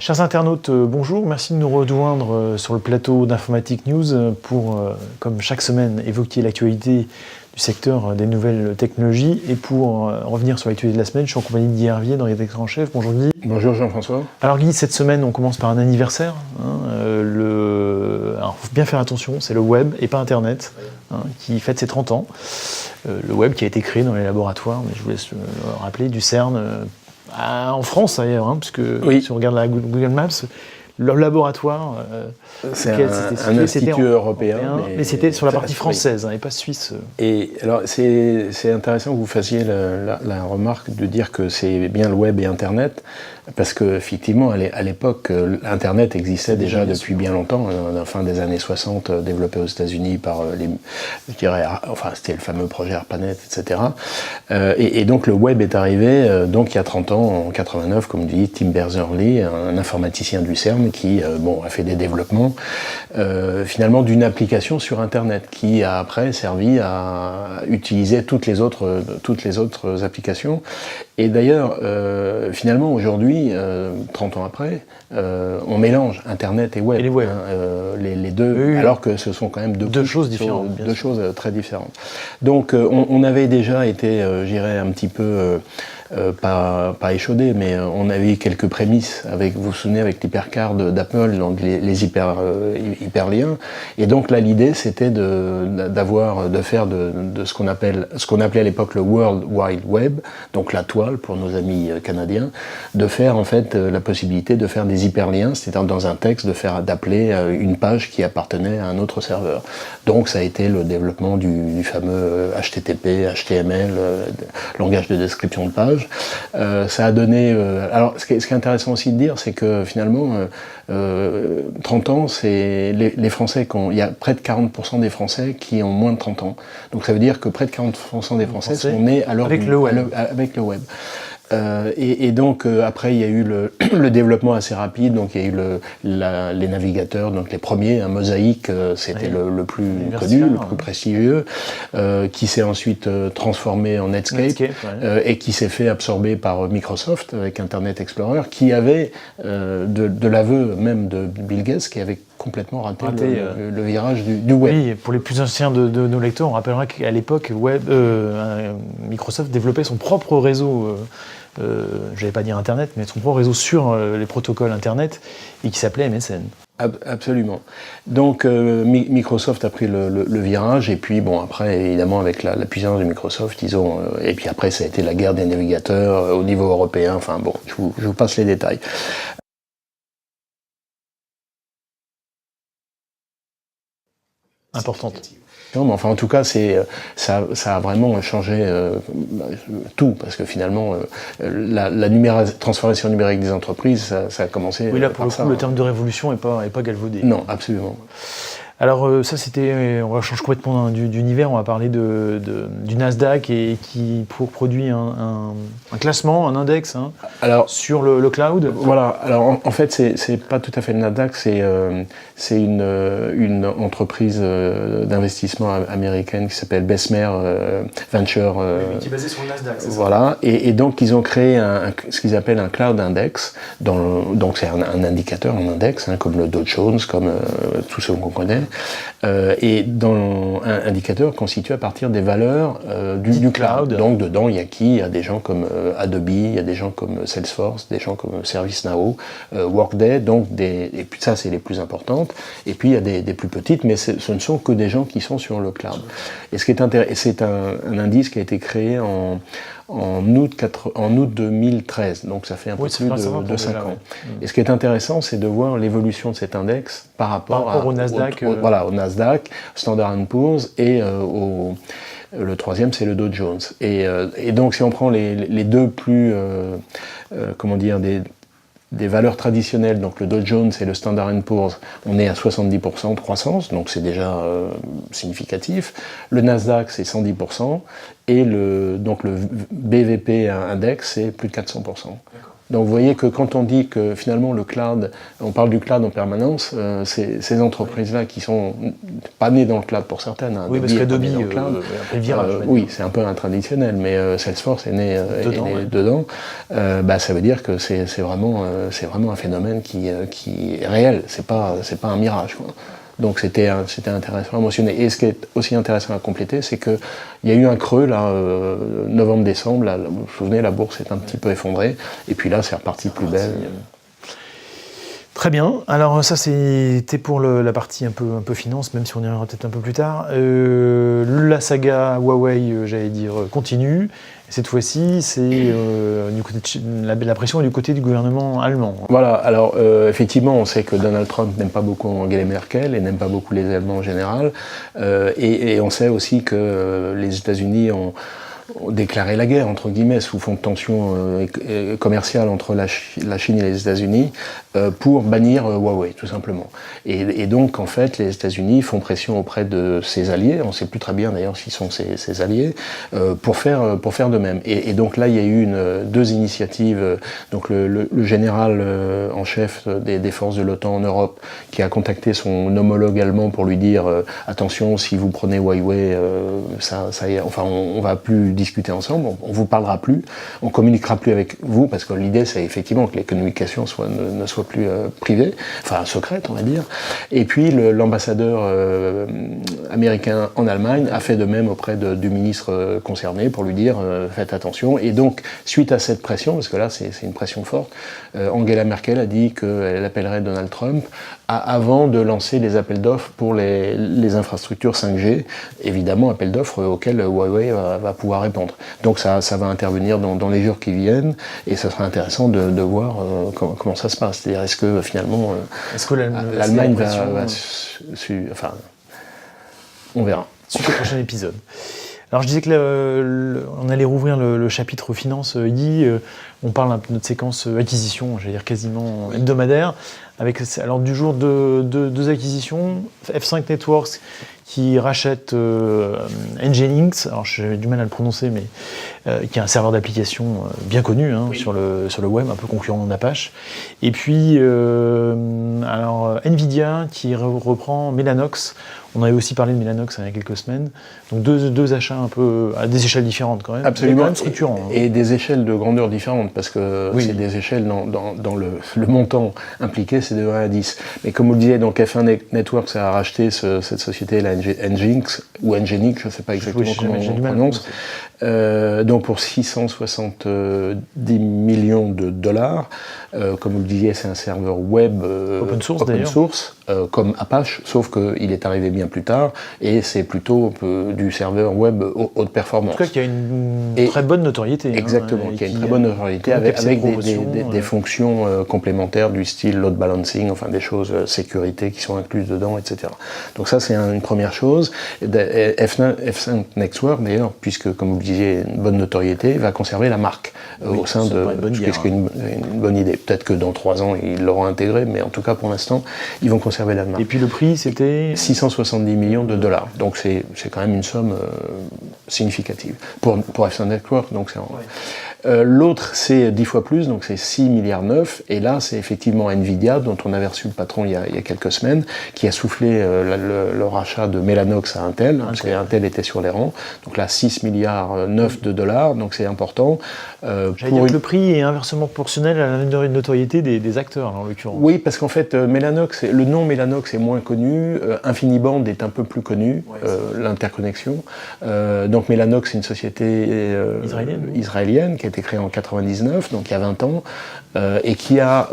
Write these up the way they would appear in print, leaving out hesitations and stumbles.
Chers internautes, bonjour, merci de nous rejoindre sur le plateau d'Informatique News pour, comme chaque semaine, évoquer l'actualité du secteur des nouvelles technologies. Et pour revenir sur l'actualité de la semaine, je suis en compagnie de Guy Hervier, dans rédacteur en chef. Bonjour Guy. Bonjour Jean-François. Alors Guy, cette semaine, on commence par un anniversaire. Alors, il faut bien faire attention, c'est le web et pas Internet qui fête ses 30 ans. Le web qui a été créé dans les laboratoires, mais je vous laisse le rappeler, du CERN, en France d'ailleurs, puisque si on regarde la Google Maps, le laboratoire, c'est un institut européen, mais c'était sur la partie française et pas suisse. Et alors c'est intéressant que vous fassiez la remarque de dire que c'est bien le web et Internet, parce qu'effectivement à l'époque Internet existait déjà depuis bien longtemps, à la fin des années 60, développé aux États-Unis par c'était le fameux projet ARPANET, etc. Et donc le web est arrivé donc il y a 30 ans, en 89, comme dit Tim Berners-Lee, un informaticien du CERN qui a fait des développements finalement d'une application sur Internet qui a après servi à utiliser toutes les autres applications. Et d'ailleurs, finalement aujourd'hui, 30 ans après, on mélange Internet et web, les deux, alors que ce sont quand même deux choses différentes, deux choses très différentes. Donc on avait déjà été, je dirais, un petit peu pas échaudé, mais on avait eu quelques prémices vous vous souvenez, avec l'hypercard d'Apple, donc les hyperliens. Et donc là, l'idée, c'était de faire de ce qu'on appelait à l'époque le World Wide Web, donc la toile pour nos amis canadiens, de faire en fait la possibilité de faire des hyperliens, c'est-à-dire dans un texte d'appeler une page qui appartenait à un autre serveur. Donc ça a été le développement du fameux HTTP, HTML, langage de description de page. Ça a donné... alors, ce qui est intéressant aussi de dire, c'est que finalement, 30 ans, c'est les Français, il y a près de 40% des Français qui ont moins de 30 ans. Donc ça veut dire que près de 40% des Français sont nés avec le web. Et donc après il y a eu le développement assez rapide, donc il y a eu les navigateurs, donc les premiers, un Mosaic, c'était le plus connu, le plus prestigieux, qui s'est ensuite transformé en Netscape, et qui s'est fait absorber par Microsoft avec Internet Explorer, qui avait de l'aveu même de Bill Gates, qui avait complètement raté le virage du web. Oui, pour les plus anciens de nos lecteurs, on rappellera qu'à l'époque, Microsoft développait son propre réseau, je n'allais pas dire Internet, mais son propre réseau sur les protocoles Internet, et qui s'appelait MSN. Absolument. Donc Microsoft a pris le virage, et puis bon, après évidemment avec la puissance de Microsoft, et puis après ça a été la guerre des navigateurs au niveau européen, enfin bon, je vous passe les détails. Importante. Non, mais enfin, en tout cas, ça a vraiment changé tout, parce que finalement, la transformation numérique des entreprises, ça a commencé. Oui, là, pour le coup, le terme de révolution n'est pas galvaudé. Non, absolument. Alors ça c'était, on va changer complètement d'univers, on va parler du Nasdaq et qui produit un classement, un index sur le cloud. Voilà, alors en fait c'est pas tout à fait le Nasdaq, c'est une entreprise d'investissement américaine qui s'appelle Bessemer Venture. Qui est basée sur le Nasdaq, c'est ça. Voilà, et donc ils ont créé ce qu'ils appellent un cloud index, donc c'est un indicateur, un index, comme le Dow Jones, comme tous ceux qu'on connaît. Et dans un indicateur constitué à partir des valeurs du cloud. Donc dedans, il y a des gens comme Adobe, il y a des gens comme Salesforce, des gens comme ServiceNow, Workday, et puis ça c'est les plus importantes. Et puis il y a des plus petites, mais ce ne sont que des gens qui sont sur le cloud. Et ce qui est intéressant, c'est un indice qui a été créé en août 2013, donc ça fait un peu plus de 5 ans. Et ce qui est intéressant, c'est de voir l'évolution de cet index par rapport au Nasdaq. Au Nasdaq, Standard & Poor's, et le troisième, c'est le Dow Jones. Et donc, si on prend les deux plus, des valeurs traditionnelles, donc le Dow Jones et le Standard & Poor's, on est à 70% de croissance, donc c'est déjà significatif. Le Nasdaq, c'est 110%, et donc le BVP Index, c'est plus de 400%. Donc vous voyez que quand on dit que finalement le cloud, on parle du cloud en permanence, ces entreprises-là qui sont pas nées dans le cloud pour certaines, oui, parce qu'Adobe dans le cloud, après le virage. Oui, c'est un peu intraditionnel, mais Salesforce est né dedans. Ça veut dire que c'est vraiment un phénomène qui est réel, c'est pas un mirage, quoi. Donc c'était intéressant à mentionner. Et ce qui est aussi intéressant à compléter, c'est qu'il y a eu un creux, là, novembre-décembre, là, vous vous souvenez, la bourse est un petit peu effondrée, et puis là, c'est reparti plus belle. Très bien. Alors ça, c'était pour la partie un peu finance, même si on y reviendra peut-être un peu plus tard. La saga Huawei, j'allais dire, continue. Et cette fois-ci, c'est la pression est du côté du gouvernement allemand. Voilà. Alors effectivement, on sait que Donald Trump n'aime pas beaucoup Angela Merkel et n'aime pas beaucoup les Allemands en général. Et on sait aussi que les États-Unis ont déclaré la guerre, entre guillemets, sous fond de tension commerciale entre la Chine et les États-Unis, pour bannir Huawei, tout simplement. Et donc, en fait, les États-Unis font pression auprès de ses alliés, on ne sait plus très bien d'ailleurs s'ils sont ses alliés, pour faire de même. Et donc là, il y a eu deux initiatives. Donc le général en chef des forces de l'OTAN en Europe, qui a contacté son homologue allemand pour lui dire attention, si vous prenez Huawei, on va plus discuter ensemble, on vous parlera plus, on communiquera plus avec vous, parce que l'idée c'est effectivement que les communications ne soient plus privées, enfin secrètes on va dire. Et puis l'ambassadeur américain en Allemagne a fait de même auprès du ministre concerné pour lui dire faites attention. Et donc suite à cette pression, parce que là c'est une pression forte, Angela Merkel a dit qu'elle appellerait Donald Trump avant de lancer les appels d'offres pour les infrastructures 5G, évidemment appels d'offres auxquels Huawei va pouvoir répondre. Donc ça va intervenir dans les jours qui viennent, et ça sera intéressant de voir comment ça se passe. C'est-à-dire, est-ce que finalement l'Allemagne enfin, on verra. Suite au prochain épisode. Alors je disais que on allait rouvrir le chapitre finance, Guy. On parle un peu de notre séquence acquisition, j'allais dire quasiment hebdomadaire, avec alors du jour deux acquisitions, F5 Networks qui rachète Nginx, alors j'ai du mal à le prononcer, mais qui est un serveur d'application bien connu sur le web, un peu concurrent d'Apache. Et puis Nvidia qui reprend Mellanox. On avait aussi parlé de Mellanox il y a quelques semaines. Donc deux achats un peu à des échelles différentes quand même. Absolument. Quand même structurants. Et des échelles de grandeur différentes, parce que c'est des échelles dans le montant impliqué, c'est de 1 à 10. Mais comme vous le disiez, donc F1 Networks a racheté cette société, Nginx, ou Nginx, je ne sais pas exactement comment on prononce, donc pour 670 millions de dollars. Comme vous le disiez, c'est un serveur web open source comme Apache, sauf qu'il est arrivé bien plus tard, et c'est plutôt du serveur web haute performance. En tout cas, qui a une très bonne notoriété. Exactement, qui a une très bonne notoriété avec des fonctions complémentaires du style load balancing, enfin des choses sécurité qui sont incluses dedans, etc. Donc ça, c'est une première chose. F5 Networks, d'ailleurs, puisque, comme vous le disiez, une bonne notoriété, va conserver la marque au sein de... Ce qui est une bonne idée. Peut-être que dans 3 ans, ils l'auront intégré, mais en tout cas, pour l'instant, ils vont conserver la marque. Et puis le prix, c'était 670 millions de dollars. Donc c'est quand même une somme significative pour F5 Networks. Donc c'est l'autre, c'est 10 fois plus, donc c'est 6,9 milliards. Et là, c'est effectivement Nvidia, dont on avait reçu le patron il y a quelques semaines, qui a soufflé le rachat de Mellanox à Intel, parce qu'Intel était sur les rangs. Donc là, 6,9 milliards de dollars, donc c'est important. J'allais dire que le prix est inversement proportionnel à la notoriété des acteurs, en l'occurrence. Oui, parce qu'en fait, le nom Mellanox est moins connu, InfiniBand est un peu plus connu, l'interconnexion. Donc Mellanox, c'est une société israélienne qui a été créée en 99, donc il y a 20 ans, et qui a,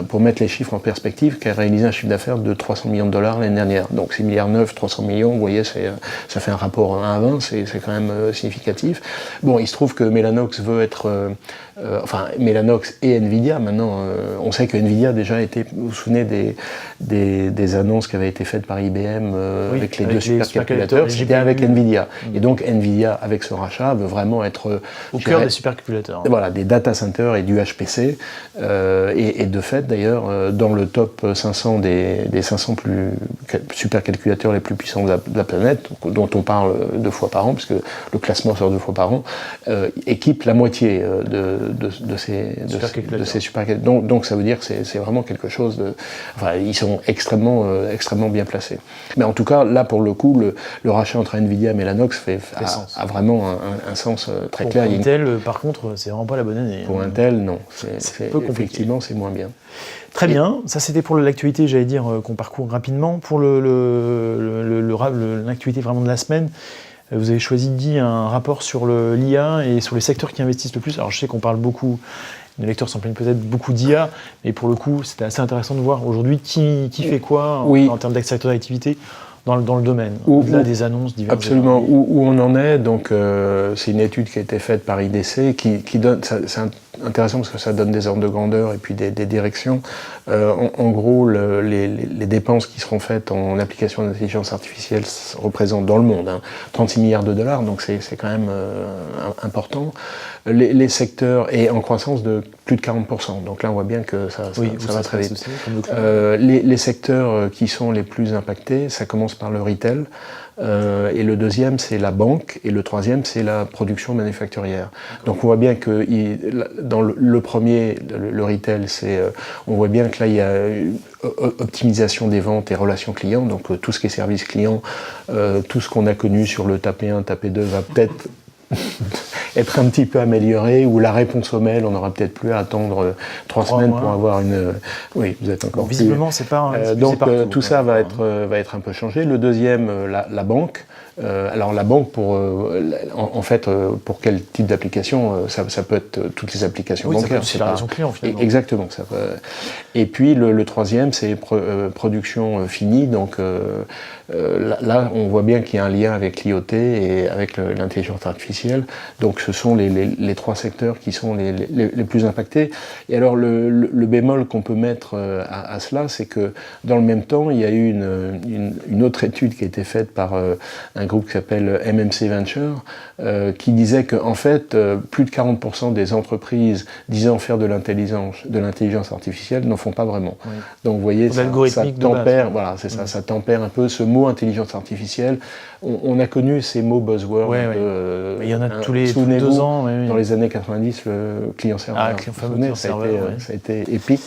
pour mettre les chiffres en perspective, qui a réalisé un chiffre d'affaires de 300 millions de dollars l'année dernière. Donc 6,9 milliards, 300 millions, vous voyez, ça fait un rapport 1 à 20, c'est quand même significatif. Bon, il se trouve que Mellanox veut être... Mellanox et Nvidia, maintenant, on sait que Nvidia déjà été, vous vous souvenez des annonces qui avaient été faites par IBM avec les deux supercalculateurs, c'était avec Nvidia. Et donc Nvidia, avec ce rachat, veut vraiment être... Au cœur des supercalculateurs. supercalculateurs. Voilà, des data centers et du HPC. Et de fait, d'ailleurs, dans le top 500 des 500 supercalculateurs les plus puissants de la planète, dont on parle 2 fois par an, puisque le classement sort 2 fois par an, équipe la moitié de ces supercalculateurs. Donc ça veut dire que c'est vraiment quelque chose de... Enfin, ils sont extrêmement bien placés. Mais en tout cas, là, pour le coup, le rachat entre Nvidia et Mellanox a vraiment un sens très clair. Pour Intel, par contre, c'est vraiment pas la bonne année. Pour Intel, non. Effectivement, c'est moins bien. Très bien, ça c'était pour l'actualité, j'allais dire, qu'on parcourt rapidement. Pour l'actualité vraiment de la semaine, vous avez choisi, Guy, un rapport sur l'IA et sur les secteurs qui investissent le plus. Alors je sais qu'on parle beaucoup, les lecteurs s'en plaignent peut-être beaucoup d'IA, mais pour le coup, c'était assez intéressant de voir aujourd'hui qui fait quoi en termes de secteur d'activité dans le domaine, au-delà des annonces diverses. Absolument, où on en est. Donc c'est une étude qui a été faite par IDC qui donne, c'est intéressant parce que ça donne des ordres de grandeur et puis des directions. En gros, les dépenses qui seront faites en application d'intelligence artificielle représentent dans le monde 36 milliards de dollars, donc c'est quand même important. Les secteurs, et en croissance de plus de 40%, donc là on voit bien que ça va très vite. Les secteurs qui sont les plus impactés, ça commence par le retail, et le deuxième c'est la banque, et le troisième c'est la production manufacturière. Donc on voit bien que dans le premier, le retail, on voit bien que là il y a optimisation des ventes et relations clients, donc tout ce qui est service client, tout ce qu'on a connu sur le TAP 1, TAP 2 va peut-être être un petit peu amélioré, ou la réponse au mail, on n'aura peut-être plus à attendre 3 semaines pour avoir une... Oui, vous êtes encore visiblement, c'est pas... donc partout, tout ça va être un peu changé. Le deuxième, la banque. Alors la banque, en fait, pour quel type d'application, ça peut être toutes les applications bancaires. C'est la relation client, finalement. Exactement. Et puis le troisième, c'est production finie. Donc là, on voit bien qu'il y a un lien avec l'IoT et avec l'intelligence artificielle. Donc ce sont les 3 secteurs qui sont les plus impactés. Et alors le bémol qu'on peut mettre à cela, c'est que dans le même temps, il y a eu une autre étude qui a été faite par un groupe qui s'appelle MMC Venture, qui disait qu'en fait, plus de 40% des entreprises disant faire de l'intelligence artificielle n'en font pas vraiment. Oui. Donc vous voyez, ça tempère, voilà, c'est ça, ça tempère un peu ce mot intelligence artificielle. On a connu ces mots buzzwords. Il y en a tous les 2 ans. Dans les années 90, le client-serveur. Ça a été épique.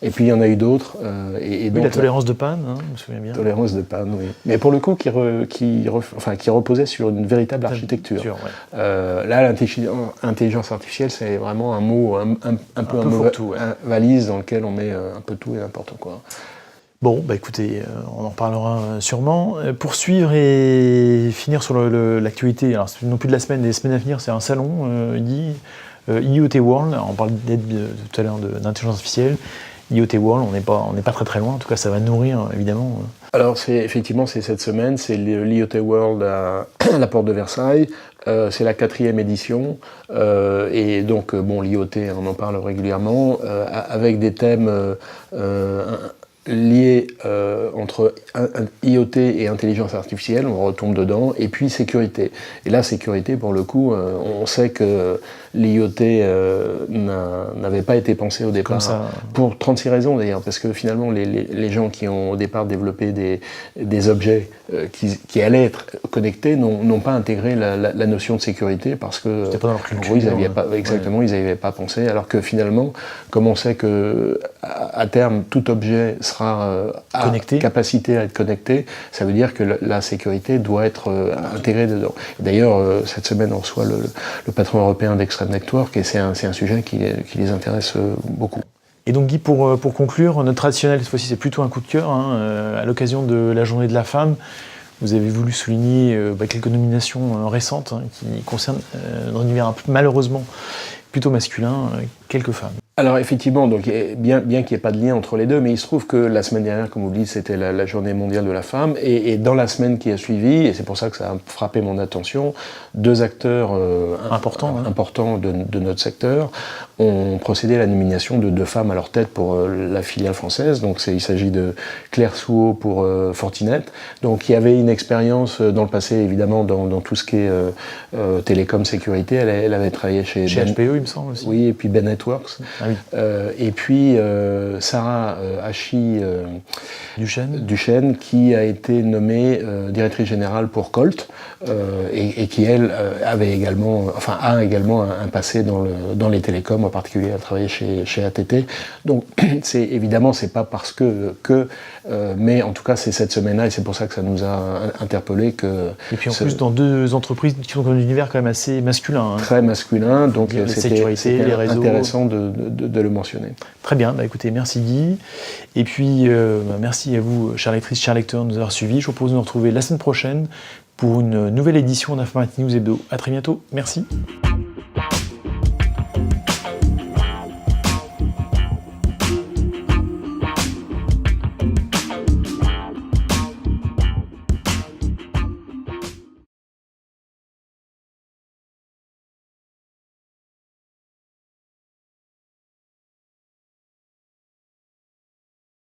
Et puis il y en a eu d'autres. Donc, la tolérance de panne, je me souviens bien. Tolérance de panne, oui. Mais pour le coup, qui reposait sur une véritable architecture. Là, l'intelligence artificielle, c'est vraiment un mot un peu valise dans lequel on met un peu tout et n'importe quoi. Bon, écoutez, on en reparlera sûrement. Poursuivre et finir sur l'actualité, alors c'est non plus de la semaine, des semaines à venir, c'est un salon, Guy, IoT World. Alors, on parle tout à l'heure d'intelligence artificielle. IoT World, on n'est pas très loin, en tout cas ça va nourrir évidemment. Alors c'est cette semaine, c'est l'IoT World à la porte de Versailles, c'est la 4e édition, et donc l'IoT, on en parle régulièrement, avec des thèmes liés entre IoT et intelligence artificielle, on retombe dedans, et puis sécurité. Et là, sécurité, pour le coup, on sait que l'IoT n'avait pas été pensé au départ, pour 36 raisons d'ailleurs, parce que finalement, les gens qui ont au départ développé des objets qui allaient être connectés n'ont pas intégré la notion de sécurité, parce que c'était pas dans leur culture, ils n'avaient pas pensé, alors que finalement, comme on sait que à terme, tout objet sera capacité à être connecté, ça veut dire que la sécurité doit être intégrée dedans. D'ailleurs, cette semaine, on reçoit le patron européen d'Extreme Network, et c'est un sujet qui les intéresse beaucoup. Et donc Guy, pour conclure, notre traditionnel, cette fois-ci, c'est plutôt un coup de cœur. À l'occasion de la Journée de la Femme, vous avez voulu souligner quelques nominations récentes qui concernent un univers malheureusement plutôt masculin, quelques femmes. Alors effectivement, donc, bien qu'il n'y ait pas de lien entre les deux, mais il se trouve que la semaine dernière, comme vous le dites, c'était la journée mondiale de la femme, et dans la semaine qui a suivi, et c'est pour ça que ça a frappé mon attention, 2 acteurs importants de notre secteur ont procédé à la nomination de 2 femmes à leur tête pour la filiale française. Donc il s'agit de Claire Souhaut pour Fortinet, donc qui avait une expérience dans le passé, évidemment, dans tout ce qui est télécom sécurité. Elle avait travaillé chez HPE, me semble aussi. Oui, et puis Ben Networks. Ah oui. Et puis Sarah Hachi Duchesne, qui a été nommée directrice générale pour Colt, et qui, elle, a également un passé dans les télécoms, en particulier à travailler chez AT&T. Donc, évidemment, c'est pas parce mais en tout cas, c'est cette semaine-là, et c'est pour ça que ça nous a interpellés que... Et puis en plus, dans deux entreprises qui sont dans un univers quand même assez masculin. Très masculin, donc c'était intéressant de le mentionner. Très bien, écoutez, merci Guy. Et puis, merci à vous, chers lectrices, chers lecteurs, de nous avoir suivis. Je vous propose de nous retrouver la semaine prochaine pour une nouvelle édition d'Informatic News Hebdo. À très bientôt, merci.